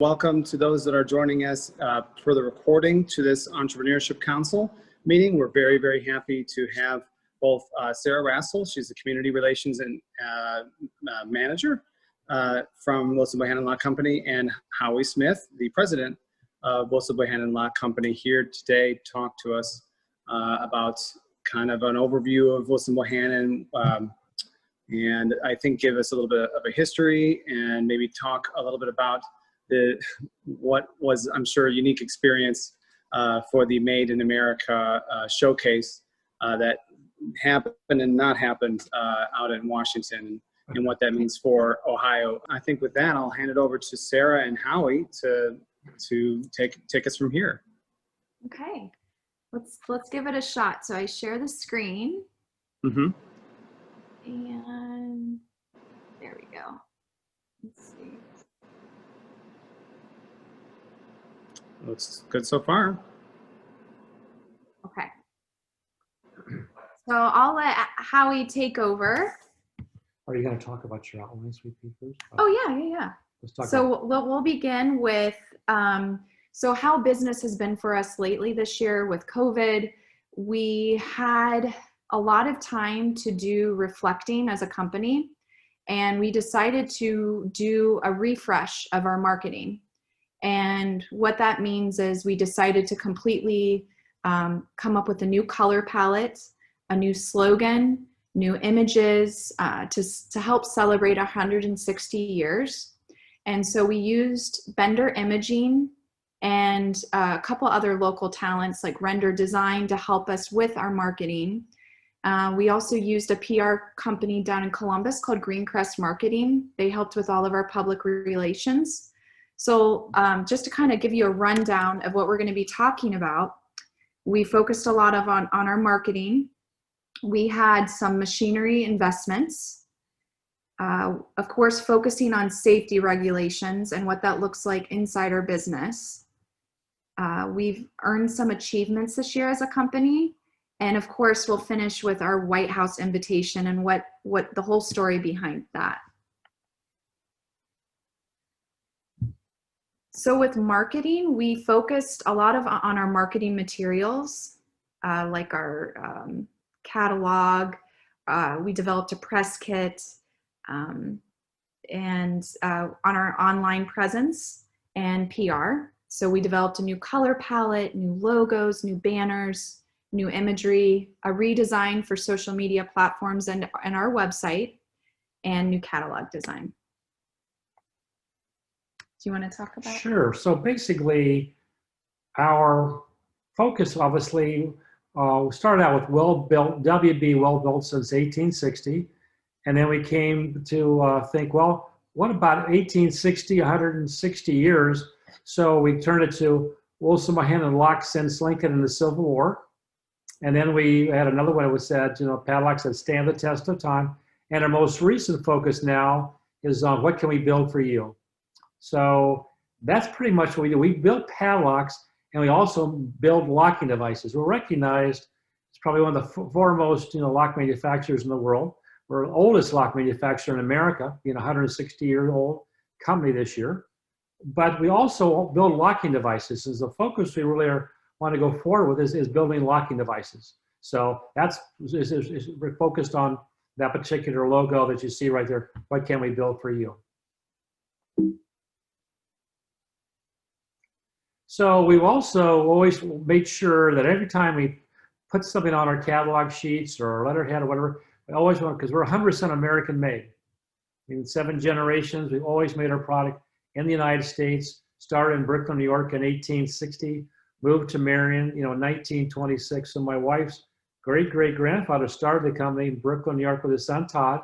Welcome to those that are joining us for the recording to this Entrepreneurship Council meeting. We're very, very happy to have both Sarah Rassell, she's the Community Relations and Manager from Wilson Bohannan Lock Company, and Howie Smith, the President of Wilson Bohannan Lock Company, here today to talk to us about kind of an overview of Wilson Bohannan, and I think give us a little bit of a history and maybe talk a little bit about what was, I'm sure, a unique experience for the Made in America showcase that happened and not happened out in Washington, and what that means for Ohio. I think with that, I'll hand it over to Sarah and Howie to take us from here. Okay, let's give it a shot. So I share the screen, and there we go. Let's see. Looks good so far. Okay. So I'll let Howie take over. Are you going to talk about your outline, sweet pea, first? Oh, yeah. Let's talk so we'll begin with, so how business has been for us lately this year with COVID. We had a lot of time to do reflecting as a company, and we decided to do a refresh of our marketing. And what that means is we decided to completely come up with a new color palette, a new slogan, new images to help celebrate 160 years. And so we used Bender Imaging and a couple other local talents like Render Design to help us with our marketing. We also used a PR company down in Columbus called Greencrest Marketing. They helped with all of our public relations. So just to kind of give you a rundown of what we're going to be talking about, we focused a lot on our marketing. We had some machinery investments, of course, focusing on safety regulations and what that looks like inside our business. We've earned some achievements this year as a company. And of course, we'll finish with our White House invitation and what the whole story behind that. So with marketing, we focused a lot on our marketing materials, like our catalog. We developed a press kit, and on our online presence and PR. So we developed a new color palette, new logos, new banners, new imagery, a redesign for social media platforms and our website, and new catalog design. Do you want to talk about it? Sure. So basically, our focus, obviously, started out with well-built, WB well-built since 1860. And then we came to think, well, what about 1860, 160 years? So we turned it to Wilson Bohannan Lock since Lincoln and the Civil War. And then we had another one that said, padlocks that stand the test of time. And our most recent focus now is on what can we build for you? So that's pretty much what we do. We build padlocks, and we also build locking devices. We're recognized as probably one of the foremost, lock manufacturers in the world. We're the oldest lock manufacturer in America, being a 160-year-old company this year. But we also build locking devices. So the focus we really want to go forward with is building locking devices. So we're focused on that particular logo that you see right there. What can we build for you? So we've also always made sure that every time we put something on our catalog sheets or letterhead or whatever, we always want, because we're 100% American made. In 7 generations, we've always made our product in the United States, started in Brooklyn, New York in 1860, moved to Marion, in 1926. So my wife's great-great-grandfather started the company in Brooklyn, New York with his son, Todd,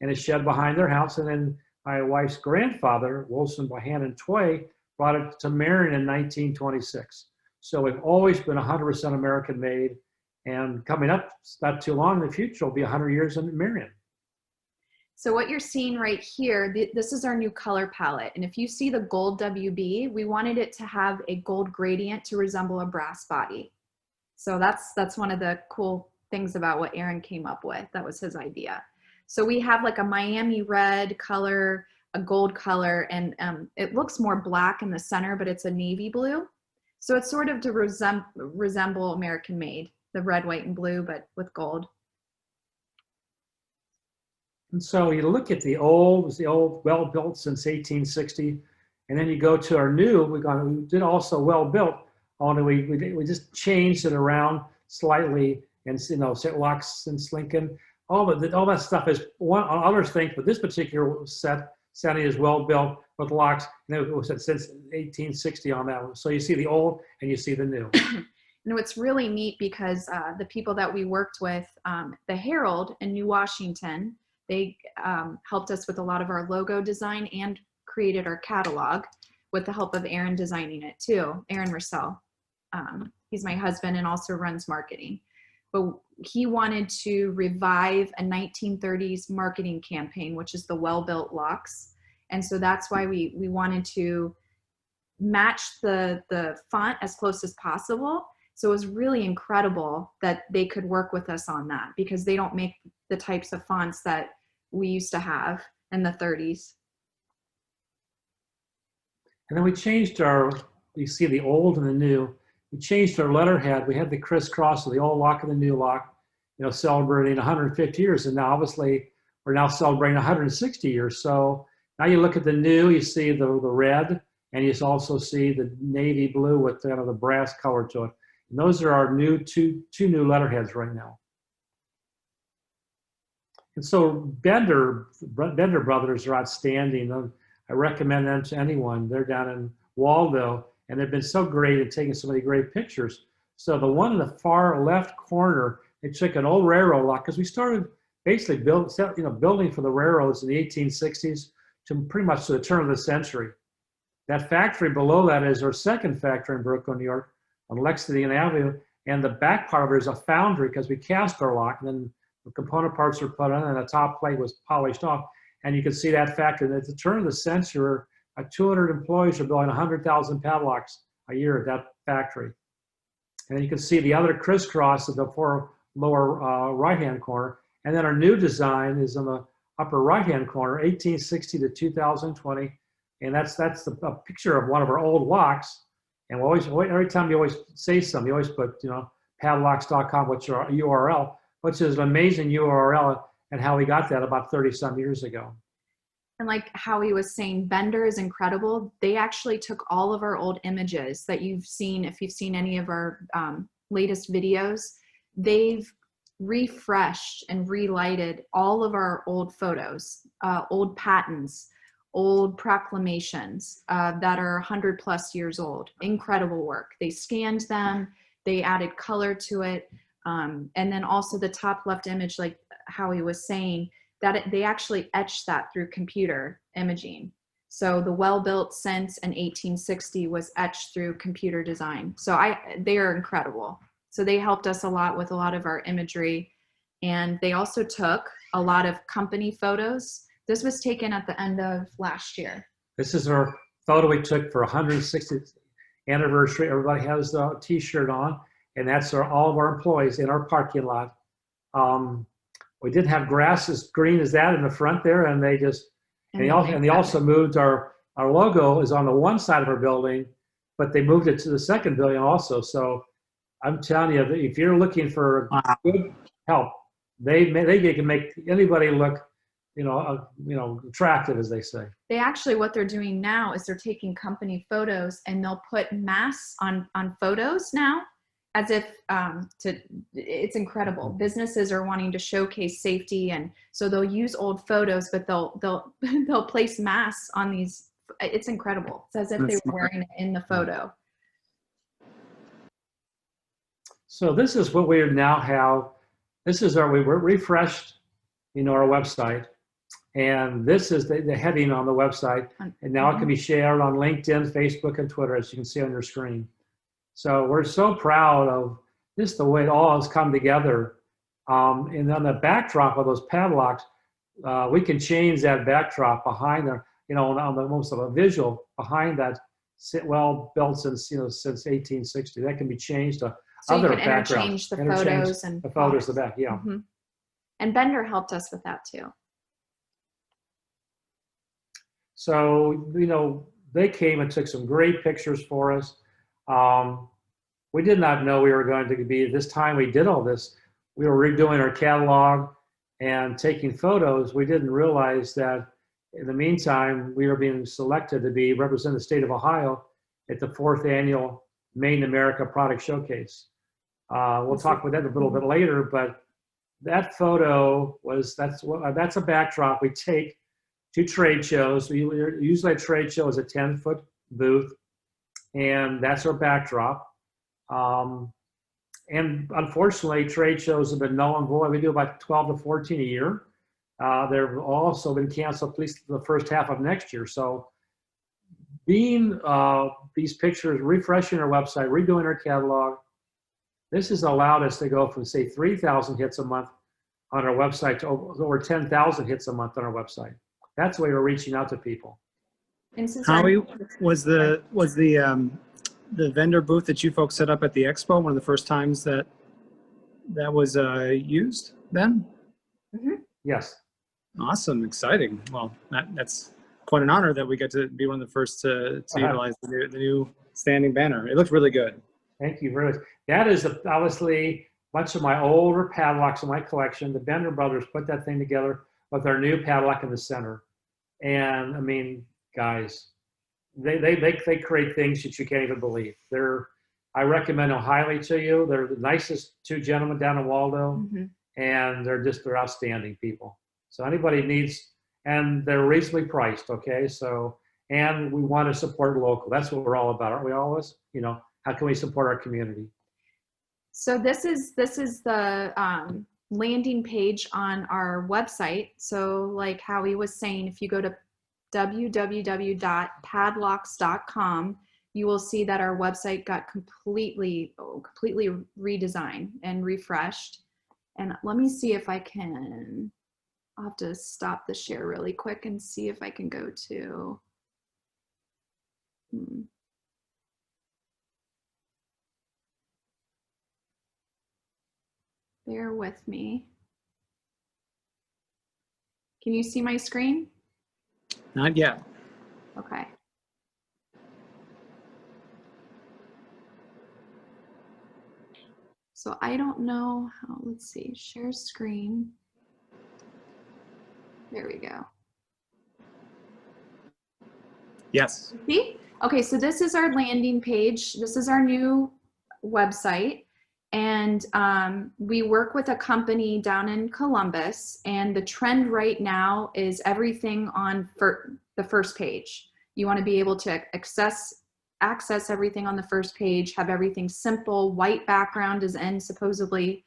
in a shed behind their house. And then my wife's grandfather, Wilson Bohannan Tway, brought it to Marion in 1926. So we've always been 100% American made, and coming up not too long in the future will be 100 years in Marion. So what you're seeing right here, this is our new color palette. And if you see the gold WB, we wanted it to have a gold gradient to resemble a brass body. So that's one of the cool things about what Aaron came up with. That was his idea. So we have like a Miami red color, a gold color, and it looks more black in the center, but it's a navy blue. So it's sort of to resemble American made, the red, white, and blue, but with gold. And so you look at the old, well-built since 1860, and then you go to our new, we did also well-built, only we just changed it around slightly, and locks since Lincoln. All that stuff is one on other things, but this particular setting is well-built with locks, and it was since 1860 on that one. So you see the old and you see the new. And it's really neat because the people that we worked with, the Herald in New Washington, they helped us with a lot of our logo design and created our catalog with the help of Aaron designing it too, Aaron Rassell. He's my husband and also runs marketing. But he wanted to revive a 1930s marketing campaign, which is the well-built locks. And so that's why we wanted to match the font as close as possible. So it was really incredible that they could work with us on that, because they don't make the types of fonts that we used to have in the 30s. And then we changed you see the old and the new. We changed our letterhead. We had the crisscross of the old lock and the new lock, celebrating 150 years. And now obviously we're now celebrating 160 years. So now you look at the new, you see the red, and you also see the navy blue with kind of the brass color to it. And those are our new two new letterheads right now. And so Bender Brothers are outstanding. I recommend them to anyone. They're down in Waldo, and they've been so great at taking so many great pictures. So the one in the far left corner, they took an old railroad lock, because we started basically building for the railroads in the 1860s to pretty much to the turn of the century. That factory below that is our second factory in Brooklyn, New York, on Lexington Avenue, and the back part of it is a foundry, because we cast our lock, and then the component parts were put on, and the top plate was polished off. And you can see that factory. At the turn of the century, 200 employees are building 100,000 padlocks a year at that factory. And you can see the other crisscross at the lower right-hand corner. And then our new design is in the upper right-hand corner, 1860 to 2020. And that's a picture of one of our old locks. And every time you always say something, you always put, padlocks.com, which is our URL, which is an amazing URL, and how we got that about 30-some years ago. And like Howie was saying, Bender is incredible. They actually took all of our old images that you've seen, if you've seen any of our latest videos, they've refreshed and relighted all of our old photos, old patents, old proclamations that are 100+ years old. Incredible work. They scanned them, they added color to it. And then also the top left image, like Howie was saying, that they actually etched that through computer imaging. So the well-built since in 1860 was etched through computer design. So they are incredible. So they helped us a lot with a lot of our imagery. And they also took a lot of company photos. This was taken at the end of last year. This is our photo we took for 160th anniversary. Everybody has a t-shirt on, and that's all of our employees in our parking lot. We didn't have grass as green as that in the front there, and they also moved our logo is on the one side of our building, but they moved it to the second building also. So I'm telling you, if you're looking for good help, they can make anybody look, attractive, as they say. They actually, what they're doing now is they're taking company photos, and they'll put masks on photos now, as if it's incredible. Businesses are wanting to showcase safety, and so they'll use old photos, but they'll place masks on these. It's incredible. It's as if they were wearing it in the photo. So this is what we now have. This is we refreshed, our website, and this is the heading on the website, and now it can be shared on LinkedIn, Facebook, and Twitter, as you can see on your screen. So we're so proud of this, the way it all has come together. And on the backdrop of those padlocks, we can change that backdrop behind there, on the most of a visual behind that, well built since 1860. That can be changed to so other you can backgrounds. Interchange the photos and the photos, the back, yeah. Mm-hmm. And Bender helped us with that too. So, you know, they came and took some great pictures for us. We did not know we were going to be, this time we did all this, we were redoing our catalog and taking photos. We didn't realize that in the meantime, we were being selected to be represent the state of Ohio at the 4th annual Made in America Product Showcase. We'll talk about that a little bit later, but that photo was, that's a backdrop we take to trade shows. Usually a trade show is a 10-foot booth, and that's our backdrop. And unfortunately, trade shows have been null and void. We do about 12 to 14 a year. They've also been canceled at least the first half of next year. So being these pictures, refreshing our website, redoing our catalog, this has allowed us to go from, say, 3,000 hits a month on our website to over 10,000 hits a month on our website. That's the way we're reaching out to people. And since Howie, was the vendor booth that you folks set up at the expo one of the first times that was used then? Yes. Awesome, exciting. Well, that's quite an honor that we get to be one of the first to utilize the new standing banner. It looked really good. Thank you very much. That is obviously a bunch of my older padlocks in my collection. The Bender brothers put that thing together with our new padlock in the center. And I mean, guys, they create things that you can't even believe. I recommend them highly to you. They're the nicest two gentlemen down in Waldo, and they're outstanding people. So anybody needs, and they're reasonably priced, okay? So, and we want to support local. That's what we're all about, aren't we always? You know, how can we support our community? So this is the landing page on our website. So like Howie was saying, if you go to www.padlocks.com, you will see that our website got completely redesigned and refreshed. And let me see if I can, I'll have to stop the share really quick and see if I can go to, bear with me. Can you see my screen? Not yet. Okay. So I don't know how, let's see, share screen. There we go. Yes. See? Okay, so this is our landing page. This is our new website. And we work with a company down in Columbus, and the trend right now is everything on the first page. You want to be able to access everything on the first page, have everything simple, white background is in supposedly.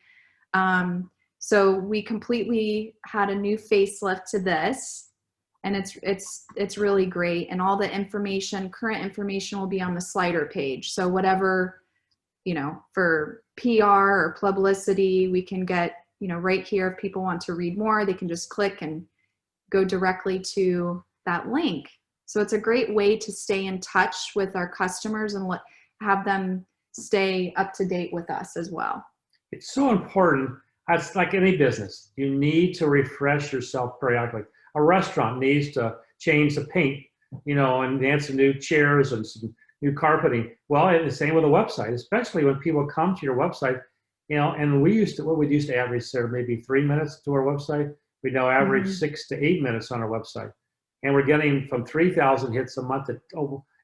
So we completely had a new facelift to this, and it's really great. And all the information, current information, will be on the slider page. So whatever, you know, for PR or publicity, we can get, you know, right here. If people want to read more, they can just click and go directly to that link. So it's a great way to stay in touch with our customers and have them stay up to date with us as well. It's so important. It's like any business. You need to refresh yourself periodically. A restaurant needs to change the paint, you know, and add some new chairs and some new carpeting. Well, it's the same with a website, especially when people come to your website, you know, and we used to average, Sarah, maybe 3 minutes to our website. We now average 6 to 8 minutes on our website. And we're getting from 3,000 hits a month to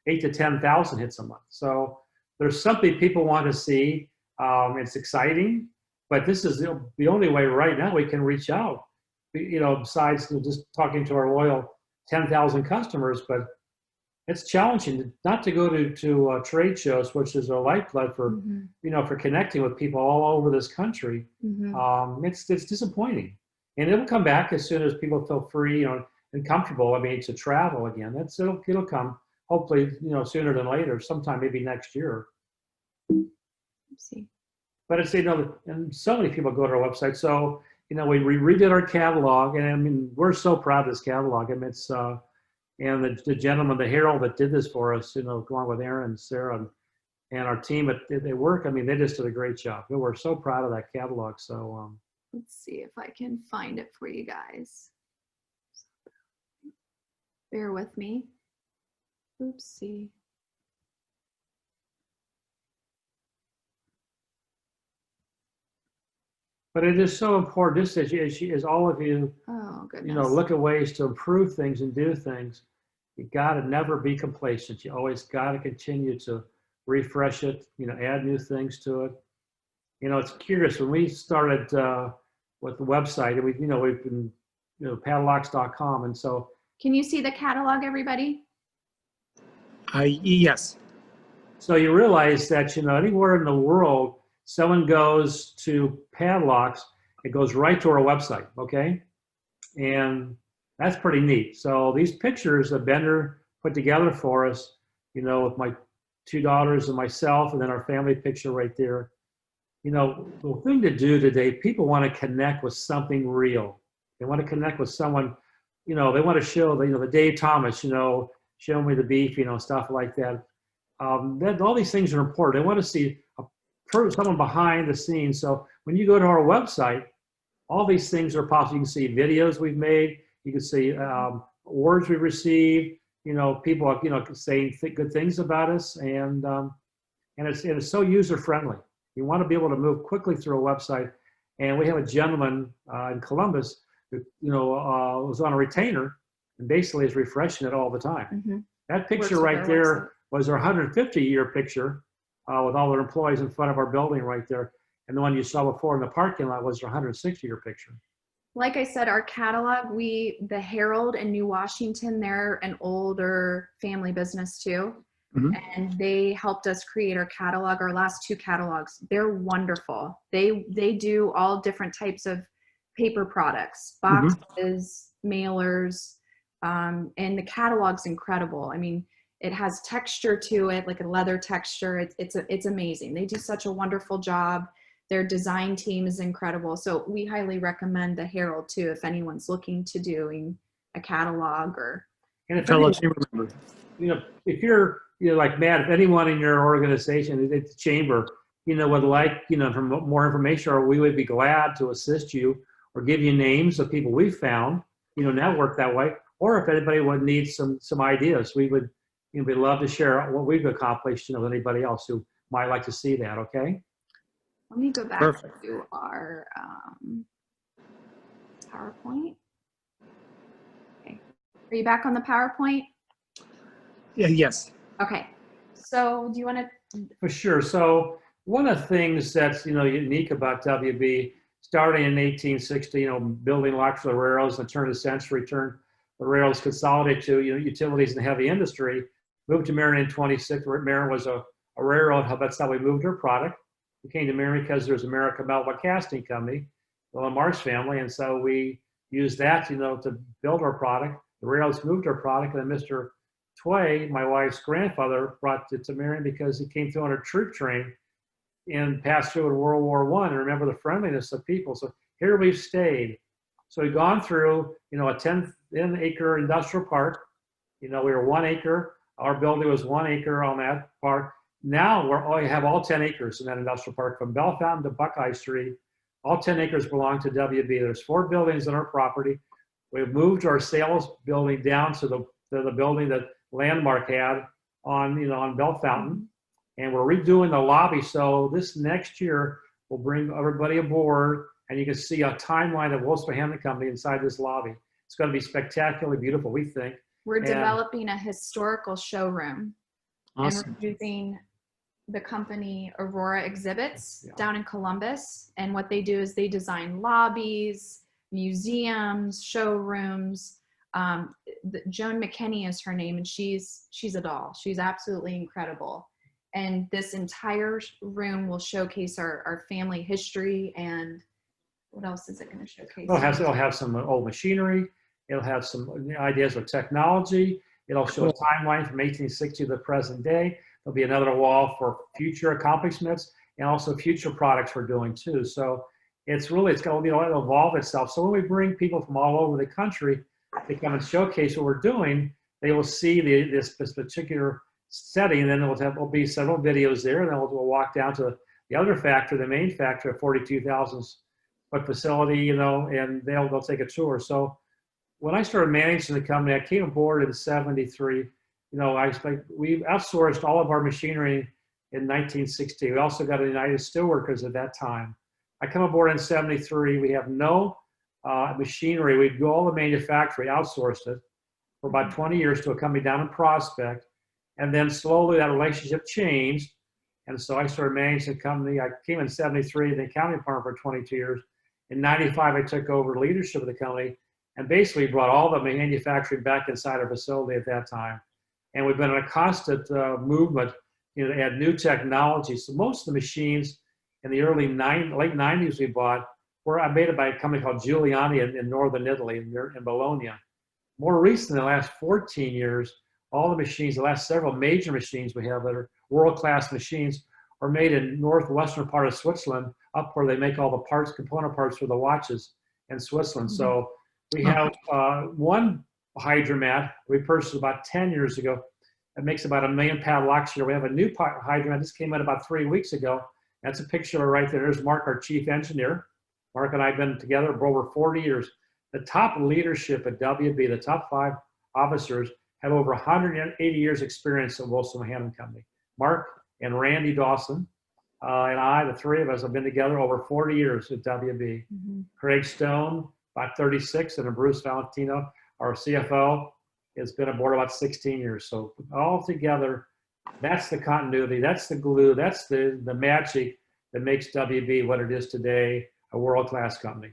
8 to 10,000 hits a month. So there's something people want to see. It's exciting, but this is the only way right now we can reach out, you know, besides just talking to our loyal 10,000 customers. But it's challenging not to go to trade shows, which is our lifeblood for, you know, for connecting with people all over this country. It's disappointing, and it'll come back as soon as people feel free, you know, and comfortable. I mean, to travel again. It'll come hopefully, you know, sooner than later, sometime maybe next year. Let's see. But it's, you know, and so many people go to our website. So, you know, we redid our catalog, and I mean, we're so proud of this catalog. I mean, it's and the gentleman, the Herald that did this for us, you know, going with Aaron and Sarah and our team, they work. I mean, they just did a great job. We were so proud of that catalog. So let's see if I can find it for you guys. Bear with me. Oopsie. But it is so important, just as all of you, Oh, goodness. you know, look at ways to improve things and do things. You got to never be complacent. You always got to continue to refresh it, you know, add new things to it. You know, it's curious, when we started with the website, and we've been, padlocks.com. And so, Can you see the catalog, everybody? Yes. so you realize that, you know, anywhere in the world, someone goes to Padlocks, it goes right to our website, okay? And that's pretty neat. So these pictures that Bender put together for us, you know, with my two daughters and myself, and then our family picture right there. You know, the thing to do today, people want to connect with something real. They want to connect with someone, you know, they want to show the Dave Thomas, you know, show me the beef, you know, stuff like that. All these things are important. They want to see someone behind the scenes. So when you go to our website, all these things are possible. You can see videos we've made. You can see awards we've received. You know, people, you know, saying good things about us, and it's so user friendly. You want to be able to move quickly through a website. And we have a gentleman in Columbus who, you know, was on a retainer and basically is refreshing it all the time. Mm-hmm. That picture right there was our 150-year picture with all their employees in front of our building right there. And the one you saw before in the parking lot was our 160-year picture. Like I said, our catalog, the Herald in New Washington, they're an older family business too. Mm-hmm. And they helped us create our catalog, our last two catalogs. They're wonderful. They do all different types of paper products, boxes, mailers, and the catalog's incredible. I mean, it has texture to it, like a leather texture. It's amazing. They do such a wonderful job. Their design team is incredible. So we highly recommend the Herald too, if anyone's looking to doing a catalog or. And if if you're, you know, like Matt, if anyone in your organization, at the chamber, you know, would like, you know, for more information, or we would be glad to assist you or give you names of people we found, you know, network that way. Or if anybody would need some ideas, we would, you know, we'd love to share what we've accomplished, you know, with anybody else who might like to see that. Okay. Let me go back Perfect. to our PowerPoint. Okay. Are you back on the PowerPoint? Yeah. Yes. Okay. So do you want to? For sure. So one of the things that's, you know, unique about WB, starting in 1860, you know, building locks for the railroads, and the turn of the century, the railroads consolidated to, you know, utilities and heavy industry, moved to Marion in 26, where Marion was a railroad hub. That's how we moved our product. We came to Marion because there's American Metal Casting Company, the Lamar's family, and so we used that, you know, to build our product. The railroads moved our product, and then Mr. Tway, my wife's grandfather, brought it to Marion because he came through on a troop train and passed through in World War I, and remember the friendliness of people. So here we've stayed. So we've gone through, you know, a 10-acre industrial park. You know, we were 1 acre. Our building was 1 acre on that park. Now we have all 10 acres in that industrial park, from Bell Fountain to Buckeye Street. All 10 acres belong to WB. There's 4 buildings on our property. We've moved our sales building down to the building that Landmark had on, you know, on Bell Fountain, and we're redoing the lobby. So this next year we'll bring everybody aboard, and you can see a timeline of Wilson Bohannan Company inside this lobby. It's going to be spectacularly beautiful, we think. We're developing a historical showroom. Awesome. And we're using the company Aurora Exhibits down in Columbus. And what they do is they design lobbies, museums, showrooms. Joan McKinney is her name, and she's a doll. She's absolutely incredible. And this entire room will showcase our family history. And what else is it going to showcase? It'll have some old machinery. It'll have some ideas of technology. It'll show a timeline from 1860 to the present day. There'll be another wall for future accomplishments and also future products we're doing too. So it's going to, you know, it'll evolve itself. So when we bring people from all over the country to come and showcase what we're doing, they will see this particular setting, and then there'll be several videos there, and then we'll walk down to the other factory, the main factory, a 42,000 foot facility, you know, and they'll take a tour. So when I started managing the company, I came aboard in '73. We outsourced all of our machinery in 1960. We also got a United Steelworkers at that time. I come aboard in '73. We have no machinery. We do all the manufacturing, outsourced it for about 20 years to a company down in Prospect. And then slowly that relationship changed. And so I started managing the company. I came in '73, the accounting department for 22 years. In '95, I took over leadership of the company and basically brought all the manufacturing back inside our facility at that time. And we've been in a constant movement, to add new technology. So most of the machines in the late '90s we bought were made by a company called Giuliani in northern Italy, in Bologna. More recently, in the last 14 years, all the machines, the last several major machines we have that are world-class machines, are made in northwestern part of Switzerland, up where they make all the parts, component parts for the watches in Switzerland. So we have one hydromat we purchased about 10 years ago. It makes about 1 million padlocks a year. We have a new hydromat. This came out about 3 weeks ago. That's a picture right there. There's Mark, our chief engineer. Mark and I have been together for over 40 years. The top leadership at WB, the top 5 officers, have over 180 years experience at Wilson Bohannan Company. Mark and Randy Dawson and I, the 3 of us, have been together over 40 years at WB. Craig Stone, about 36, and then Bruce Valentino, our CFO, has been aboard about 16 years. So all together, that's the continuity, that's the glue, that's the magic that makes WB what it is today, a world-class company.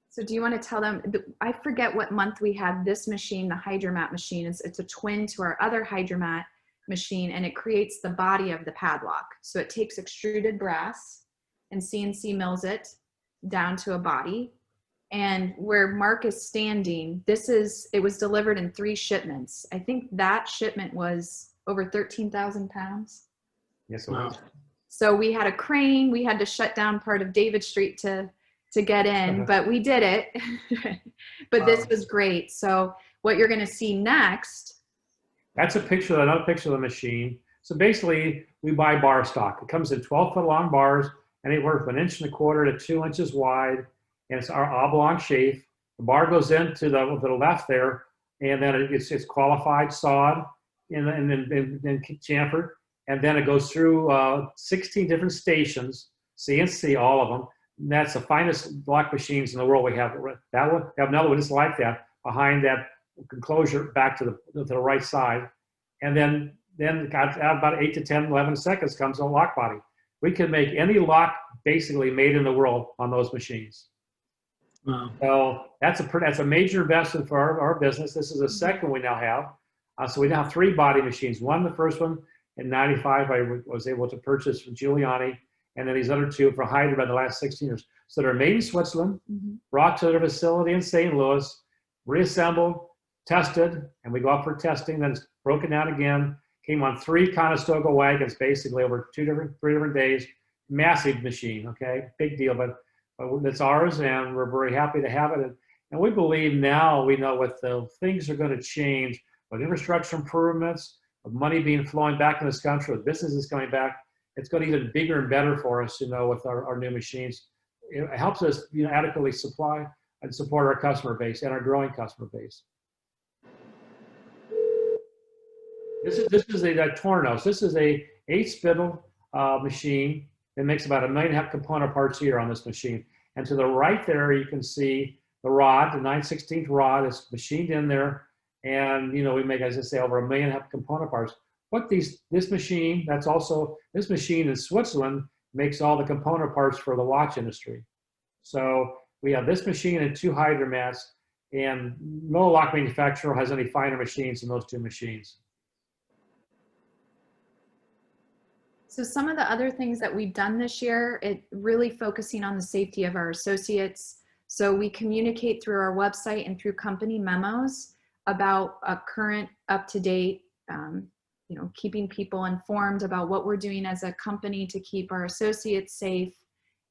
So do you want to tell them, I forget what month we had this machine, the hydromat machine. It's a twin to our other hydromat machine, and it creates the body of the padlock. So it takes extruded brass and CNC mills it down to a body. And where Mark is standing, it was delivered in 3 shipments. I think that shipment was over 13,000 pounds. Yes, it was. So we had a crane, we had to shut down part of David Street to get in, but we did it. But this was great. So what you're going to see next. That's another picture of the machine. So basically, we buy bar stock. It comes in 12-foot long bars, anywhere from 1.25 inches to 2 inches wide, and it's our oblong shape. The bar goes into the left there, and then it's qualified, sawed, and then chamfered, and then it goes through 16 different stations, CNC, all of them. And that's the finest lock machines in the world. We have that one. We have another one just like that behind that enclosure back to the right side. And then about 8 to 10, 11 seconds comes a lock body. We can make any lock basically made in the world on those machines. Wow. So that's a major investment for our business. This is the second we now have. So we now have 3 body machines. The first one in '95, I was able to purchase from Giuliani, and then these other 2 for Hyderabad the last 16 years. So they're made in Switzerland, brought to their facility in St. Louis, reassembled, tested, and we go out for testing. Then it's broken down again. Came on 3 Conestoga wagons, basically over 3 different days. Massive machine, okay, big deal, but it's ours, and we're very happy to have it. And we believe now we know what the things are going to change with infrastructure improvements, with money being flowing back in this country, with businesses coming back. It's going to be even bigger and better for us, with our new machines. It helps us, adequately supply and support our customer base and our growing customer base. This is a Tornos. This is a 8-spindle machine. It makes about 1.5 million component parts a year on this machine. And to the right there, you can see the rod, the 9/16 rod is machined in there. And, we make, as I say, over 1.5 million component parts. This machine in Switzerland makes all the component parts for the watch industry. So we have this machine and 2 hydromats, and no lock manufacturer has any finer machines than those 2 machines. So some of the other things that we've done this year, it really focusing on the safety of our associates. So we communicate through our website and through company memos about a current, up-to-date, keeping people informed about what we're doing as a company to keep our associates safe.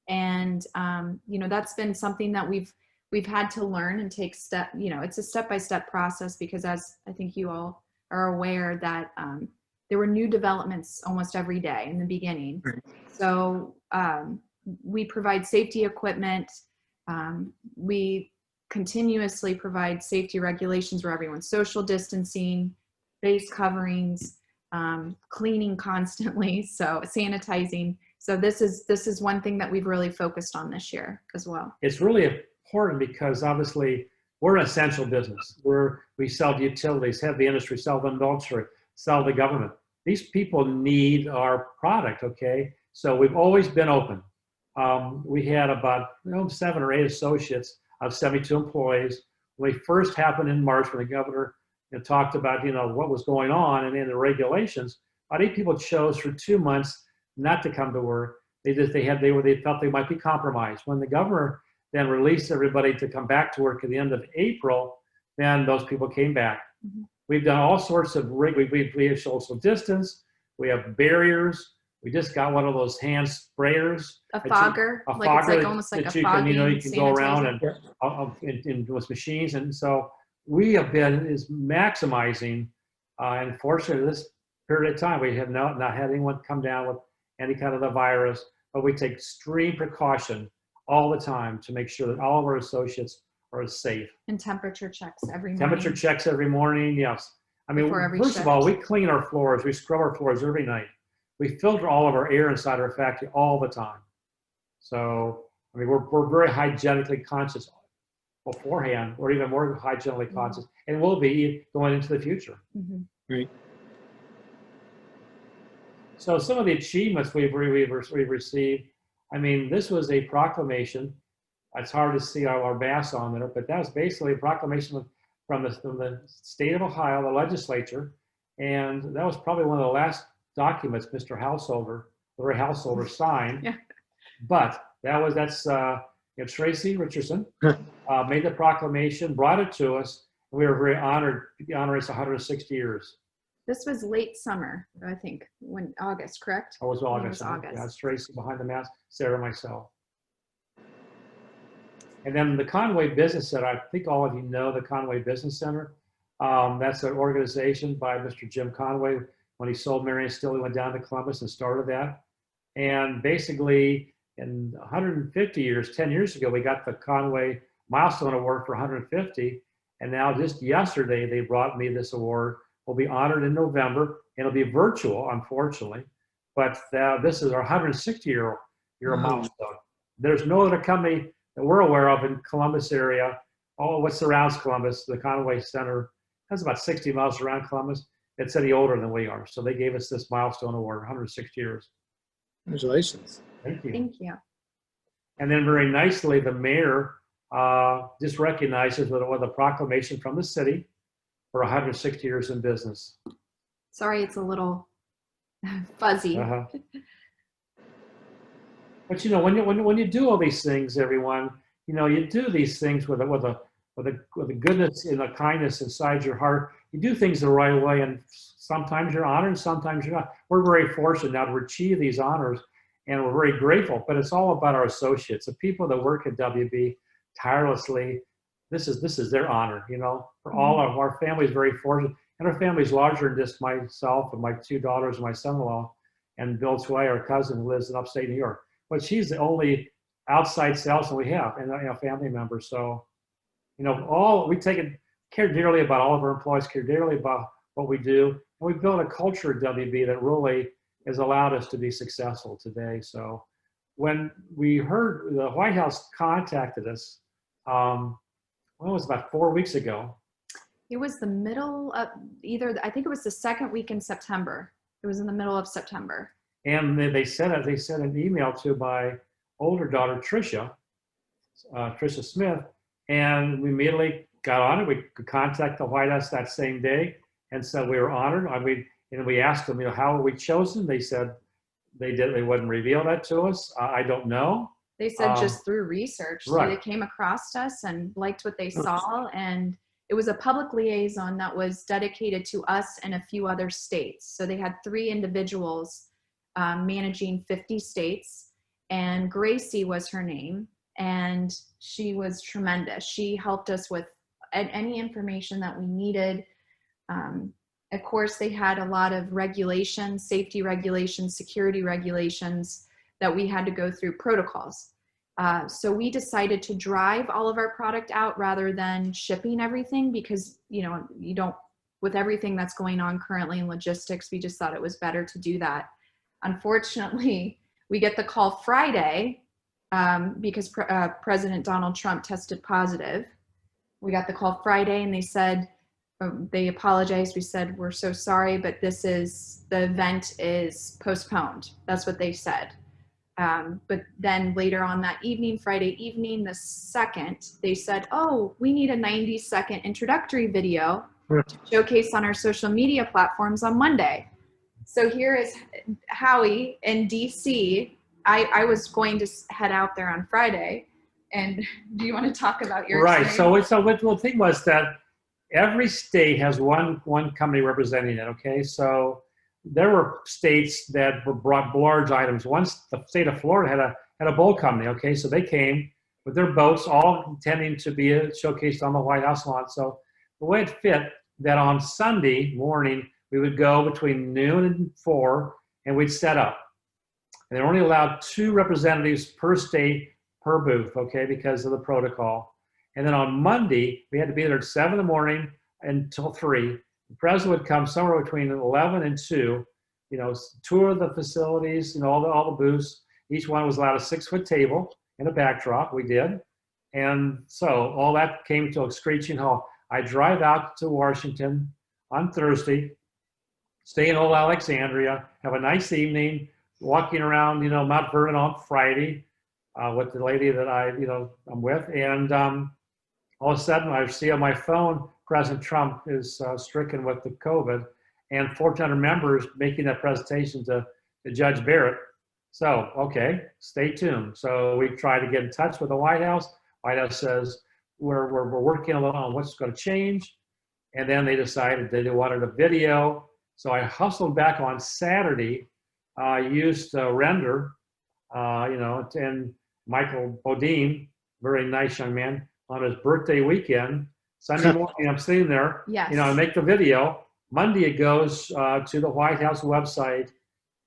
And, that's been something that we've had to learn and take it's a step-by-step process, because as I think you all are aware that there were new developments almost every day in the beginning. Right. So we provide safety equipment. We continuously provide safety regulations where everyone's social distancing, face coverings, cleaning constantly, so sanitizing. So this is one thing that we've really focused on this year as well. It's really important because obviously we're an essential business. We sell to utilities, heavy industry, sell to industry, sell to government. These people need our product, okay? So we've always been open. We had about 7 or 8 associates of 72 employees. When it first happened in March, when the governor talked about what was going on and in the regulations, about 8 people chose for 2 months not to come to work. They felt they might be compromised. When the governor then released everybody to come back to work at the end of April, then those people came back. Mm-hmm. We've done all sorts of we have social distance. We have barriers. We just got one of those hand sprayers. A fogger. It's like almost like a you foggy can, you can go around sanitizer. in those machines. And so we have been maximizing, and fortunately this period of time, we have not had anyone come down with any kind of the virus, but we take extreme precaution all the time to make sure that all of our associates are safe. And temperature checks every morning. Temperature checks every morning, yes. I mean, first of all, we clean our floors. We scrub our floors every night. We filter all of our air inside our factory all the time. So, I mean, we're very hygienically conscious beforehand. We're even more hygienically conscious, and we'll be going into the future. Mm-hmm. Right. So some of the achievements we've received, I mean, this was a proclamation. It's hard to see our mass on there, but that was basically a proclamation from the state of Ohio, the legislature, and that was probably one of the last documents Mr. Householder signed. Yeah. But that's Tracy Richardson made the proclamation, brought it to us, and we were very honored to honor its 160 years. This was late summer, I think, when August, correct? Oh, it was August. It was August. Yeah, it's Tracy behind the mask, Sarah, myself. And then the Conway Business Center, I think all of you know the Conway Business Center. That's an organization by Mr. Jim Conway. When he sold Marion Still, he went down to Columbus and started that. And basically, in 150 years, 10 years ago, we got the Conway Milestone Award for 150. And now just yesterday, they brought me this award. We'll be honored in November. It'll be virtual, unfortunately. But this is our 160-year milestone. There's no other company that we're aware of in Columbus area. What surrounds Columbus, the Conway Center, has about 60 miles around Columbus. It's any older than we are. So they gave us this milestone award, 160 years. Congratulations. Thank you. Thank you. And then very nicely, the mayor just recognizes with a proclamation from the city for 160 years in business. Sorry, it's a little fuzzy. Uh-huh. But when you do all these things, everyone, you do these things with a goodness and a kindness inside your heart. You do things the right way, and sometimes you're honored, sometimes you're not. We're very fortunate now to achieve these honors, and we're very grateful. But it's all about our associates, the people that work at WB tirelessly. This is their honor, For all of our families, very fortunate, and our family's larger than just myself and my 2 daughters and my son-in-law, and Bill Tway, our cousin, who lives in upstate New York. But she's the only outside salesman we have, and family member. So, we care dearly about all of our employees, care dearly about what we do, and we built a culture at WB that really has allowed us to be successful today. So, when we heard the White House contacted us, it was about 4 weeks ago. It was the middle of I think it was the second week in September. It was in the middle of September. And they sent an email to my older daughter, Tricia Smith, and we immediately got on it. We could contact the White House that same day and said we were honored. And we asked them, how were we chosen? They said they wouldn't reveal that to us. I don't know. They said just through research. Right. So they came across us and liked what they saw, and it was a public liaison that was dedicated to us and a few other states. So they had 3 individuals managing 50 states, and Gracie was her name, and she was tremendous. She helped us with any information that we needed. Of course, they had a lot of regulations, safety regulations, security regulations that we had to go through, protocols. So we decided to drive all of our product out rather than shipping everything because, you know, you don't, with everything that's going on currently in logistics, we just thought it was better to do that. Unfortunately, we get the call Friday because President Donald Trump tested positive. We got the call Friday and they said, they apologized. We said, we're so sorry, but the event is postponed. That's what they said. But then later on that evening, Friday evening, the 2nd, they said, oh, we need a 90-second introductory video to showcase on our social media platforms on Monday. So here is Howie in DC. I was going to head out there on Friday. And do you want to talk about your Right. experience? So what the thing was that every state has one company representing it. Okay. So there were states that brought large items. Once the state of Florida had a boat company. Okay. So they came with their boats, all intending to be showcased on the White House lawn. So the way it fit that on Sunday morning, we would go between noon and 4 and we'd set up. And they're only allowed 2 representatives per state per booth, okay, because of the protocol. And then on Monday, we had to be there at 7 in the morning until 3. The president would come somewhere between 11 and 2, you know, tour the facilities, you know, all the booths. Each one was allowed a 6-foot table and a backdrop. We did. And so all that came to a screeching halt. I drive out to Washington on Thursday, stay in Old Alexandria, have a nice evening, walking around, you know, Mount Vernon on Friday with the lady that I'm with. And all of a sudden I see on my phone, President Trump is stricken with the COVID and 1,400 members making that presentation to Judge Barrett. So, okay, stay tuned. So we try to get in touch with the White House. White House says, we're working a little on what's going to change. And then they decided they wanted a video. So I hustled back on Saturday, used Render, and Michael Bodine, very nice young man, on his birthday weekend. Sunday morning, I'm sitting there, Yes. you know, I make the video. Monday, it goes to the White House website.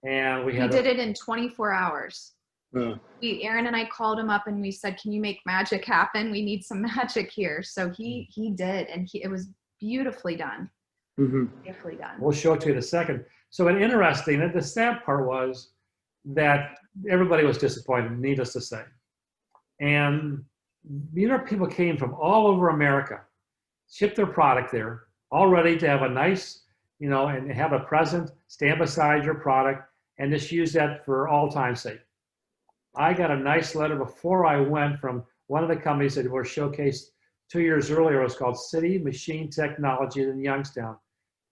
And we did it in 24 hours. Uh, Aaron and I called him up and we said, can you make magic happen? We need some magic here. So he did, and it was beautifully done. mm-hmm. Beautifully done. We'll show it to you in a second. So an interesting, and the sad part was that everybody was disappointed, needless to say. And you know, people came from all over America, shipped their product there, all ready to have a nice, you know, and have a present, stand beside your product, and just use that for all time's sake. I got a nice letter before I went from one of the companies that were showcased 2 years earlier. It was called City Machine Technology in Youngstown.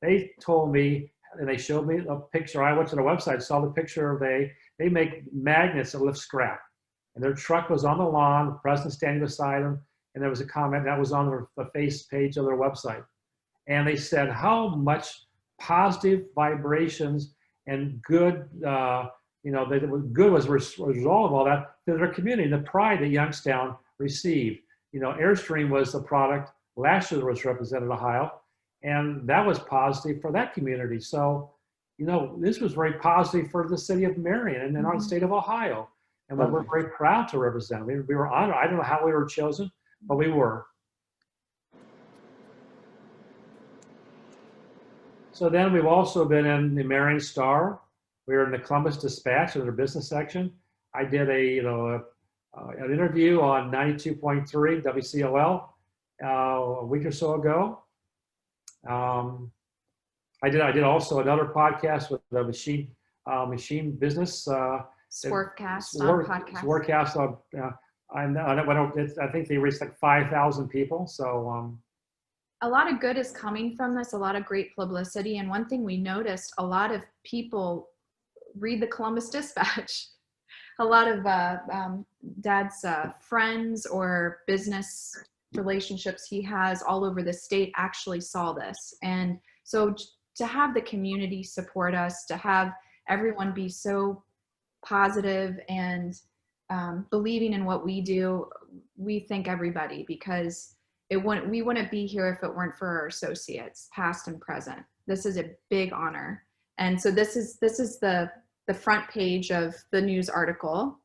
They told me, and they showed me a picture. I went to the website, saw the picture of they make magnets that lift scrap. And their truck was on the lawn, the president standing beside them, and there was a comment that was on the face page of their website. And they said how much positive vibrations and good, good was a result of all that to their community, the pride that Youngstown received. You know, Airstream was the product last year that was represented Ohio, and that was positive for that community. So, you know, this was very positive for the city of Marion and our state of Ohio. And we're very proud to represent. We were honored. I don't know how we were chosen, but we were. So then we've also been in the Marion Star. We were in the Columbus Dispatch in their business section. I did an interview on 92.3 WCOL a week or so ago. I did also another podcast with the machine business. Sportcast on podcast. Sportcast on. I think they reached like 5,000 people. So. A lot of good is coming from this, a lot of great publicity. And one thing we noticed, a lot of people read the Columbus Dispatch. A lot of Dad's friends or business relationships he has all over the state actually saw this. And so to have the community support us, to have everyone be so positive and believing in what we do, we thank everybody, because we wouldn't be here if it weren't for our associates, past and present. This is a big honor. And so this is the front page of the news article.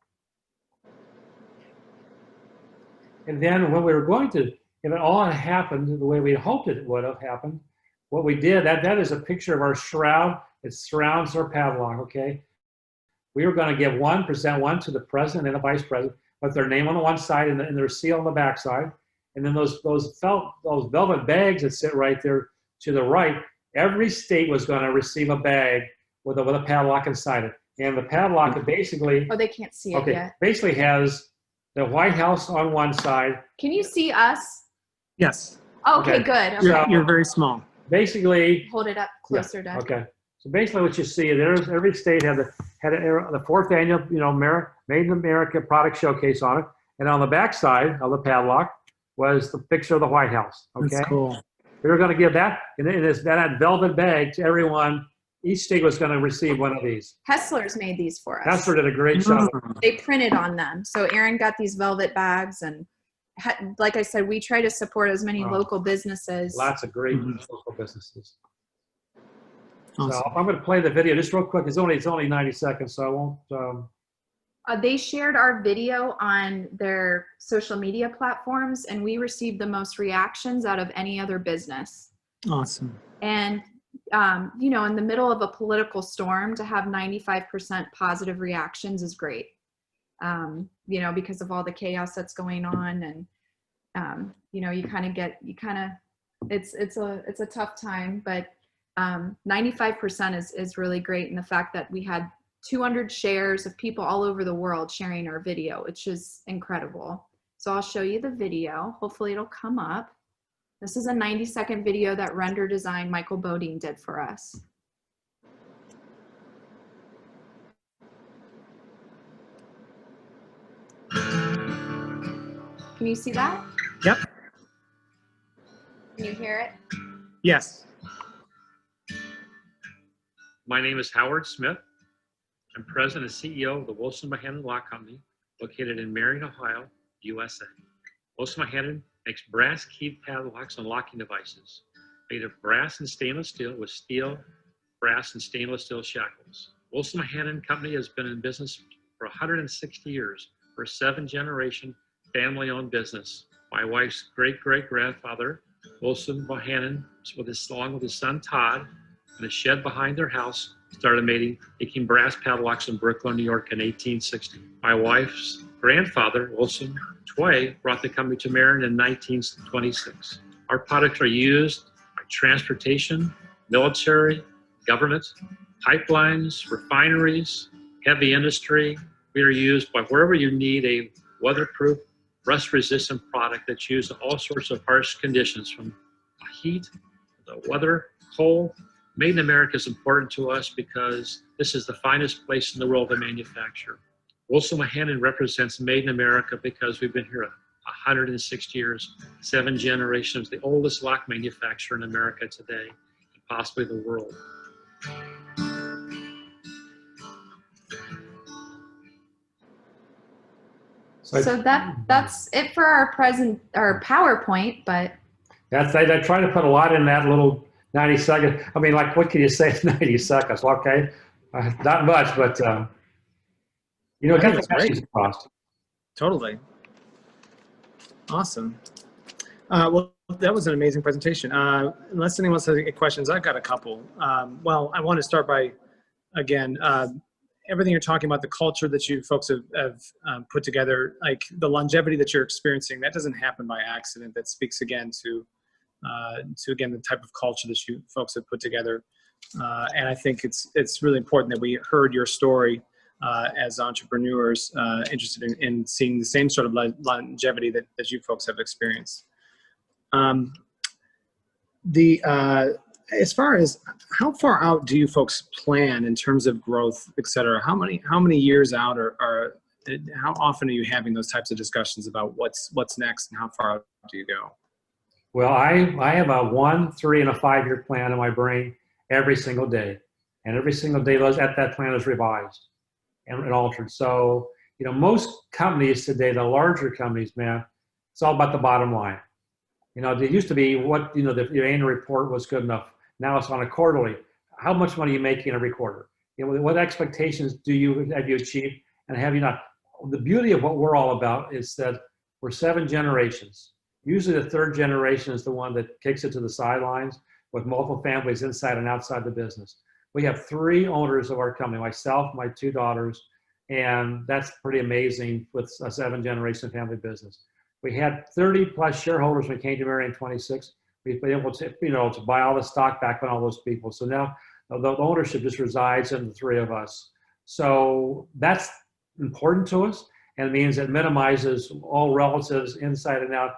And then when we were going to, if it all had happened the way we hoped it would have happened, what we did, that is a picture of our shroud. It surrounds our padlock, okay? We were going to present one to the president and the vice president with their name on the one side and their seal on the back side. And then those velvet bags that sit right there to the right, every state was going to receive a bag with a padlock inside it. And the padlock basically, Oh, they can't see it yet. basically has the White House on one side. Can you see us? Yes. Okay, Okay. good. Okay. You're very small. Basically, Hold it up closer, Doug. okay. So basically what you see, there's every state had the fourth annual, Made in America product showcase on it. And on the back side of the padlock was the picture of the White House, okay? That's cool. We were going to give that, and that velvet bag to everyone. Each state was going to receive one of these. Hessler's made these for us. Hessler did a great job. They printed on them. So Aaron got these velvet bags, and like I said, we try to support as many local businesses. Lots of great local businesses. Awesome. So I'm going to play the video just real quick. It's only 90 seconds, so I won't. They shared our video on their social media platforms, and we received the most reactions out of any other business. Awesome. And, in the middle of a political storm, to have 95% positive reactions is great, because of all the chaos that's going on. And, it's a tough time, but 95% is really great. And the fact that we had 200 shares of people all over the world sharing our video, which is incredible. So I'll show you the video. Hopefully it'll come up. This is a 90-second video that Render Design Michael Bodine did for us. Can you see that? Yep. Can you hear it? Yes. My name is Howard Smith. I'm president and CEO of the Wilson Bohannan Lock Company, located in Marion, Ohio, USA. Wilson Bohannan makes brass keyed padlocks and locking devices made of brass and stainless steel with steel, brass, and stainless steel shackles. Wilson Bohannan Company has been in business for 160 years. We're a 7-generation family-owned business. My wife's great-great-grandfather, Wilson Bohannan, along with his son Todd, in a shed behind their house, started making brass padlocks in Brooklyn, New York in 1860. My wife's grandfather, Wilson Tway, brought the company to Marion in 1926. Our products are used by transportation, military, government, pipelines, refineries, heavy industry. We are used by wherever you need a weatherproof, rust-resistant product that's used in all sorts of harsh conditions, from heat, the weather, cold. Made in America is important to us because this is the finest place in the world to manufacture. Wilson Bohannan represents Made in America because we've been here 160 years, 7 generations, the oldest lock manufacturer in America today, and possibly the world. So that's it for our PowerPoint, but I try to put a lot in that little 90 seconds. I mean, like, what can you say in 90 seconds? Well, okay, not much, but got the message across. Totally. Awesome. Well, that was an amazing presentation. Unless anyone else has any questions, I've got a couple. Well, I want to start by, again, everything you're talking about, the culture that you folks have put together, like the longevity that you're experiencing, that doesn't happen by accident. That speaks again to again, the type of culture that you folks have put together. And I think it's really important that we heard your story as entrepreneurs interested in seeing the same sort of longevity that you folks have experienced. As far as how far out do you folks plan in terms of growth, et cetera? How many years out or how often are you having those types of discussions about what's next and how far out do you go? Well, I have a 1, 3, and a 5-year plan in my brain every single day. And every single day that plan is revised and altered. So, most companies today, the larger companies, man, it's all about the bottom line. There used to be your annual report was good enough. Now it's on a quarterly. How much money are you making every quarter? What expectations have you achieved and have you not? The beauty of what we're all about is that we're 7 generations. Usually the 3rd generation is the one that kicks it to the sidelines with multiple families inside and outside the business. We have 3 owners of our company, myself, my 2 daughters, and that's pretty amazing with a 7-generation family business. We had 30 plus shareholders when we came to Marion in 26. We've been able to, to buy all the stock back on all those people. So now the ownership just resides in the 3 of us. So that's important to us, and it means it minimizes all relatives inside and out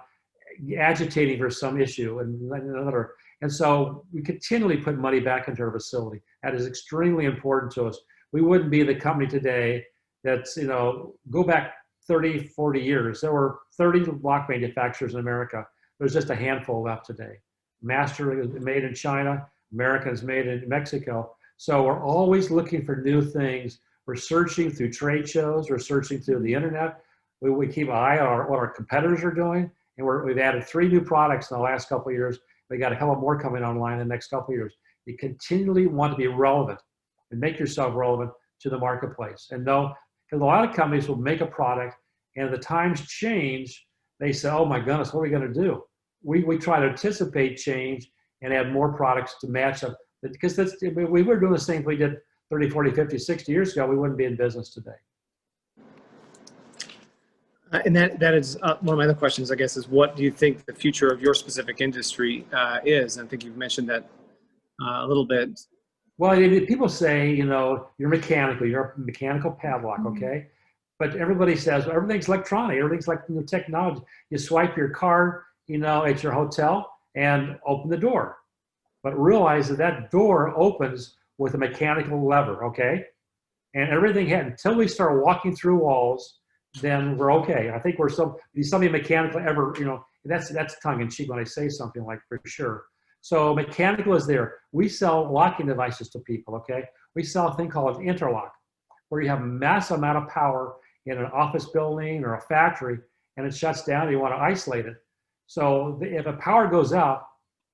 agitating for some issue and another. And so we continually put money back into our facility. That is extremely important to us. We wouldn't be the company today that's, go back 30, 40 years. There were 30 lock manufacturers in America. There's just a handful left today. Master is made in China, American is made in Mexico. So we're always looking for new things. We're searching through trade shows, we're searching through the internet. We keep an eye on what our competitors are doing. And we've added 3 new products in the last couple of years. We got a hell of more coming online in the next couple of years. You continually want to be relevant and make yourself relevant to the marketplace. And though, because a lot of companies will make a product and the times change, they say, oh my goodness, what are we going to do? We try to anticipate change and add more products to match up. Because if we were doing the same we did 30, 40, 50, 60 years ago, we wouldn't be in business today. And that is one of my other questions, I guess, is what do you think the future of your specific industry is? I think you've mentioned that a little bit. Well, people say, you're mechanical, you're a mechanical padlock, okay? But everybody says, well, everything's electronic, everything's like technology. You swipe your card, at your hotel and open the door. But realize that door opens with a mechanical lever, okay? And everything until we start walking through walls, then we're okay. I think we're something mechanical ever, that's tongue in cheek when I say something like for sure. So mechanical is there. We sell locking devices to people, okay? We sell a thing called interlock, where you have a massive amount of power in an office building or a factory, and it shuts down, and you want to isolate it. So if a power goes out,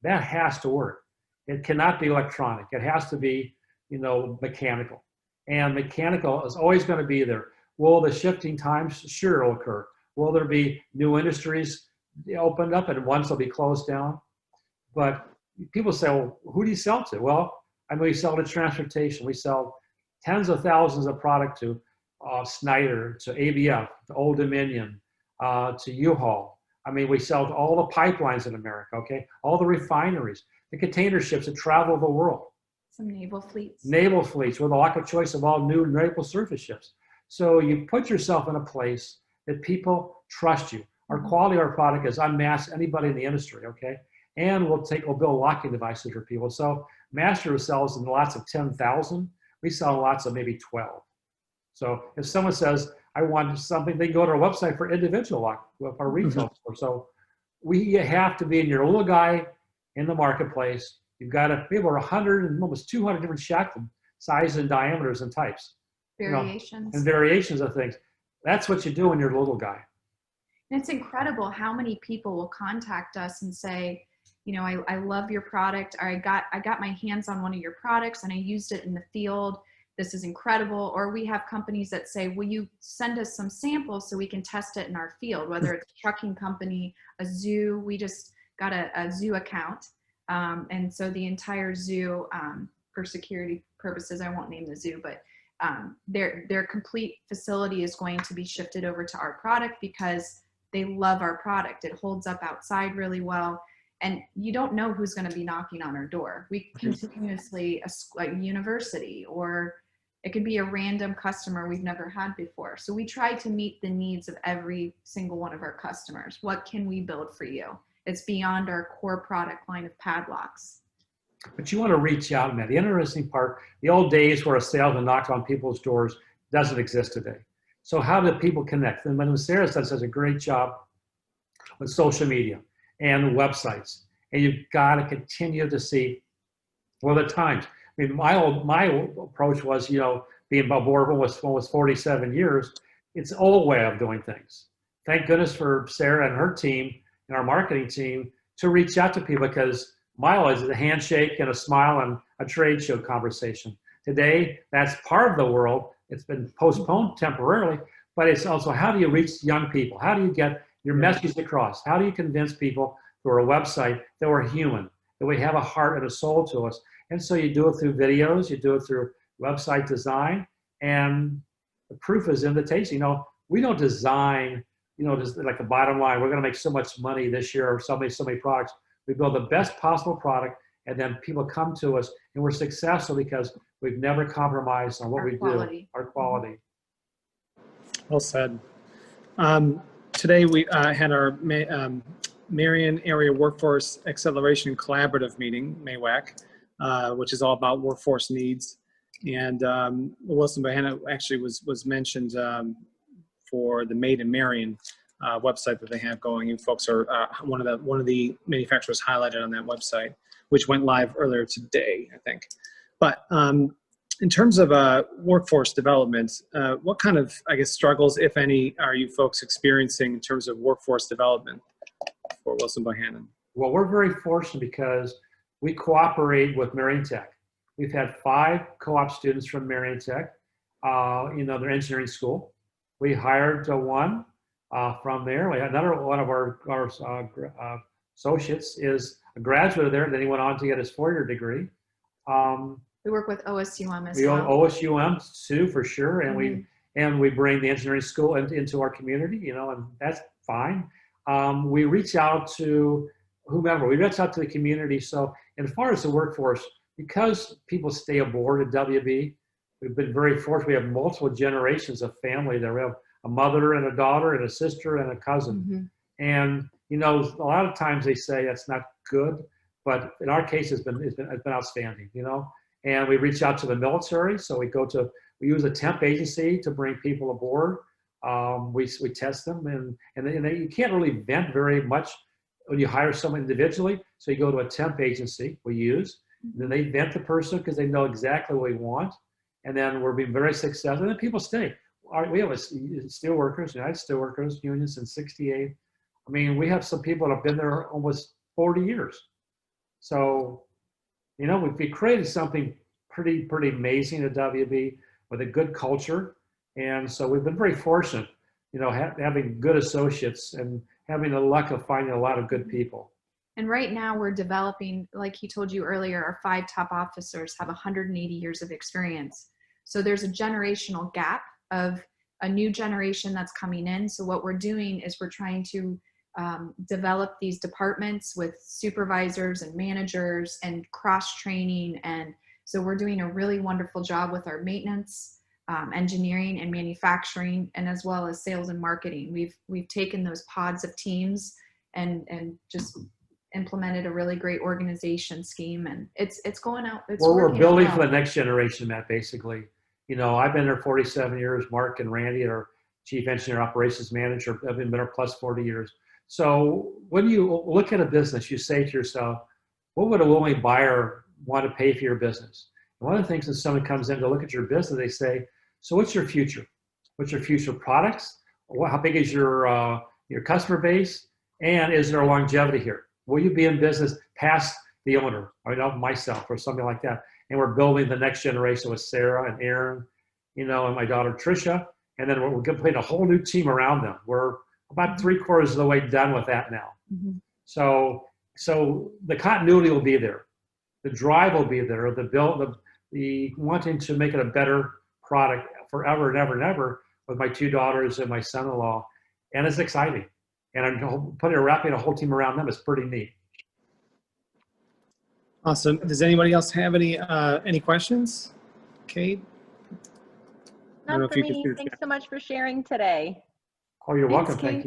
that has to work. It cannot be electronic. It has to be, mechanical. And mechanical is always going to be there. Will the shifting times? Sure, it'll occur. Will there be new industries opened up and ones will be closed down? But people say, well, who do you sell to? Well, we sell to transportation. We sell tens of thousands of product to Snyder, to ABF, to Old Dominion, to U-Haul. We sell to all the pipelines in America, okay? All the refineries, the container ships that travel the world. Some naval fleets. Naval fleets, with a lack of choice of all new naval surface ships. So you put yourself in a place that people trust you. Our quality of our product is unmasked anybody in the industry, okay? And we'll build locking devices for people. So Master sells in lots of 10,000. We sell lots of maybe 12. So if someone says, I want something, they go to our website for individual lock, with our retail store. So we have to be in your little guy in the marketplace. You've got to be over 100 and almost 200 different shackle sizes and diameters and types. Variations. And variations of things. That's what you do when you're a little guy. And it's incredible how many people will contact us and say, I love your product, or I got my hands on one of your products and I used it in the field. This is incredible. Or we have companies that say, will you send us some samples so we can test it in our field, whether it's a trucking company, a zoo. We just got a zoo account. And so the entire zoo, for security purposes, I won't name the zoo, but their complete facility is going to be shifted over to our product because they love our product. It holds up outside really well. And you don't know who's going to be knocking on our door. We continuously, a university, or it could be a random customer we've never had before. So we try to meet the needs of every single one of our customers. What can we build for you? It's beyond our core product line of padlocks. But you want to reach out, man. The interesting part, the old days where a salesman knocked on people's doors doesn't exist today. So how do people connect? And when Sarah does a great job with social media and websites, and you've got to continue to see, well, the times. My approach was, being above board almost 47 years, it's an old way of doing things. Thank goodness for Sarah and her team and our marketing team to reach out to people, because mile is a handshake and a smile and a trade show conversation. Today, that's part of the world. It's been postponed temporarily, but it's also, how do you reach young people? How do you get your message across. How do you convince people through a website that we're human, that we have a heart and a soul to us? And so you do it through videos, you do it through website design, and the proof is in the tasting. We don't design, just like the bottom line, we're going to make so much money this year or so many products. We build the best possible product, and then people come to us, and we're successful because we've never compromised on what we do, our quality. Well said. Today we had our Marion Area Workforce Acceleration Collaborative meeting, MAWAC, which is all about workforce needs. And Wilson Bohannan actually was mentioned for the Made in Marion website that they have going. You folks are one of the manufacturers highlighted on that website, which went live earlier today, I think. But in terms of workforce development, what kind of, I guess, struggles, if any, are you folks experiencing in terms of workforce development for Wilson Bohannan? Well, we're very fortunate because we cooperate with Marion Tech. We've had 5 co-op students from Marion Tech, their engineering school. We hired one from there. We had another one of our associates is a graduate of there, and then he went on to get his 4-year degree. We work with OSUM as we well. OSUM too, for sure, and we bring the engineering school into our community, and that's fine. We reach out to whomever. We reach out to the community. So, as far as the workforce, because people stay aboard at WB, we've been very fortunate. We have multiple generations of family there. We have a mother and a daughter and a sister and a cousin. And a lot of times they say that's not good, but in our case, it's been outstanding. And we reach out to the military. So we use a temp agency to bring people aboard. We test them, and you can't really vent very much when you hire someone individually. So you go to a temp agency we use, and then they vent the person because they know exactly what we want. And then we're being very successful. And then people stay. We have steelworkers, United Steelworkers Union since '68. I mean, we have some people that have been there almost 40 years. So, we created something pretty amazing at WB with a good culture. And so we've been very fortunate, having good associates and having the luck of finding a lot of good people. And right now we're developing, like he told you earlier, our 5 top officers have 180 years of experience. So there's a generational gap of a new generation that's coming in. So what we're doing is we're trying to develop these departments with supervisors and managers and cross-training. And so we're doing a really wonderful job with our maintenance, engineering and manufacturing, and as well as sales and marketing. We've taken those pods of teams and just implemented a really great organization scheme, and it's going out. We're building for the next generation, Matt, basically. I've been there 47 years. Mark and Randy, our chief engineer operations manager, have been there plus 40 years. So when you look at a business, you say to yourself, what would a willing buyer want to pay for your business? And one of the things when someone comes in to look at your business, they say, so what's your future? What's your future products? How big is your customer base? And is there longevity here? Will you be in business past the owner, or myself, or something like that? And we're building the next generation with Sarah and Aaron, and my daughter Tricia. And then we're putting a whole new team around them. We're about 3/4 of the way done with that now. So the continuity will be there. The drive will be there. The wanting to make it a better product forever and ever and ever with my 2 daughters and my son-in-law. And it's exciting. And I'm wrapping a whole team around them is pretty neat. Awesome. Does anybody else have any questions? Kate? Not for me. Thanks so much for sharing today. Oh, you're welcome. Kate.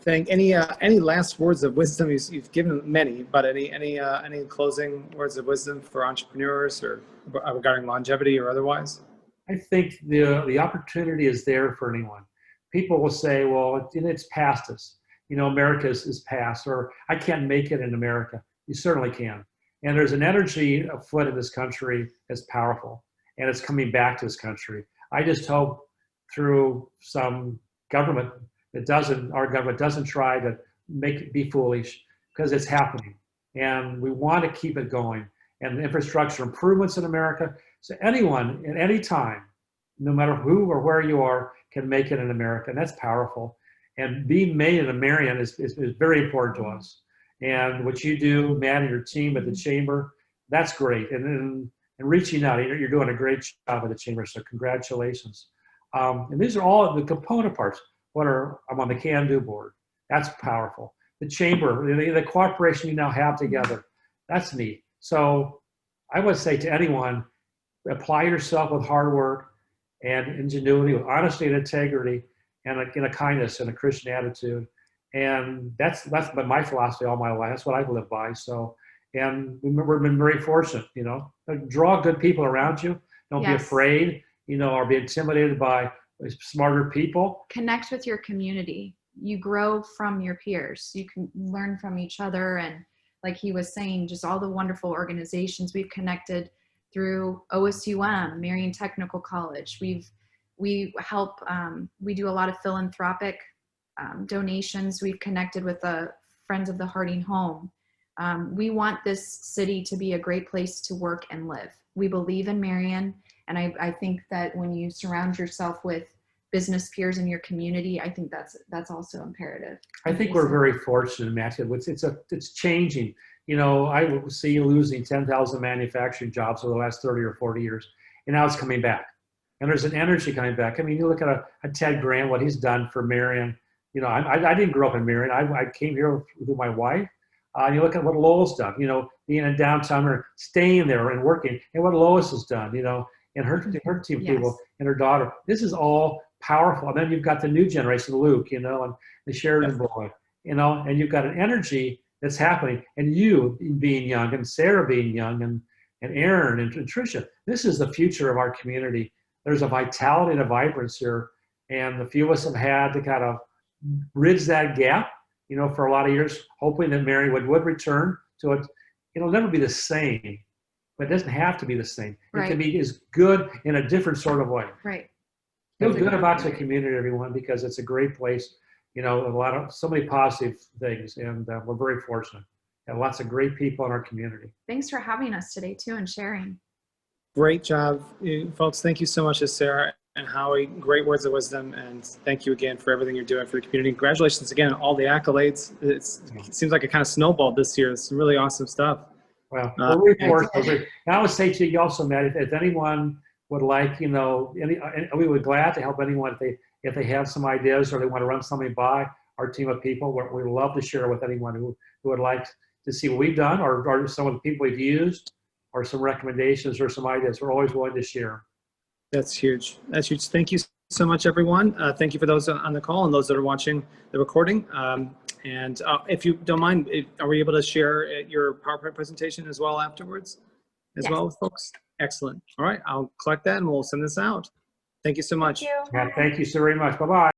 Thank you. Any last words of wisdom? You've given many, but any closing words of wisdom for entrepreneurs or regarding longevity or otherwise? I think the opportunity is there for anyone. People will say, well, it's past us. America is past, or I can't make it in America. You certainly can. And there's an energy afoot in this country that's powerful, and it's coming back to this country. I just hope through some government our government doesn't try to be foolish, because it's happening. And we want to keep it going. And infrastructure improvements in America. So anyone at any time, no matter who or where you are, can make it in America. And that's powerful. And being made in a Marion is very important to us. And what you do, Matt, and your team at the Chamber, that's great. And reaching out, you're doing a great job at the Chamber, so congratulations. And these are all the component parts. I'm on the Can-Do board. That's powerful. The Chamber, the cooperation you now have together, that's neat. So I would say to anyone, apply yourself with hard work and ingenuity, with honesty and integrity, and a kindness and a Christian attitude. And that's been my philosophy all my life. That's what I've lived by. So, and we've been very fortunate, draw good people around you. Don't be afraid, or be intimidated by smarter people. Connect with your community. You grow from your peers. You can learn from each other. And like he was saying, just all the wonderful organizations we've connected through OSUM, Marion Technical College. We help, we do a lot of philanthropic donations. We've connected with the Friends of the Harding Home. We want this city to be a great place to work and live. We believe in Marion, and I think that when you surround yourself with business peers in your community, I think that's also imperative. I think we're very fortunate, Matthew. It's changing. I see losing 10,000 manufacturing jobs over the last 30 or 40 years, and now it's coming back. And there's an energy coming back. I mean, you look at a Ted Grant, what he's done for Marion. I didn't grow up in Marion. I came here with my wife. You look at what Lowell's done, being in downtown or staying there and working, and what Lois has done, and her team of people and her daughter. This is all powerful. And then you've got the new generation, Luke, and the Sheridan boy, and you've got an energy that's happening. And you being young, and Sarah being young, and Aaron and Tricia, this is the future of our community. There's a vitality and a vibrance here. And a few of us have had to kind of bridge that gap, for a lot of years, hoping that Marion would return to it. It'll never be the same, but it doesn't have to be the same. It can be as good in a different sort of way. Right. Feel good about your community, everyone, because it's a great place. So many positive things, and we're very fortunate. And lots of great people in our community. Thanks for having us today too and sharing. Great job, folks. Thank you so much to Sarah and Howie. Great words of wisdom, and thank you again for everything you're doing for the community. Congratulations again on all the accolades. It seems like it kind of snowballed this year. It's some really awesome stuff. Well, and I would say to you also, Matt, if anyone would like, we would glad to help anyone if they have some ideas or they want to run something by our team of people. We'd love to share with anyone who would like to see what we've done or some of the people we've used or some recommendations or some ideas. We're always willing to share. That's huge. That's huge. Thank you so much, everyone. Thank you for those on the call and those that are watching the recording. And if you don't mind, are we able to share your PowerPoint presentation as well afterwards as well with folks? Excellent. All right. I'll collect that and we'll send this out. Thank you so much. Thank you. Yeah, thank you so very much. Bye-bye.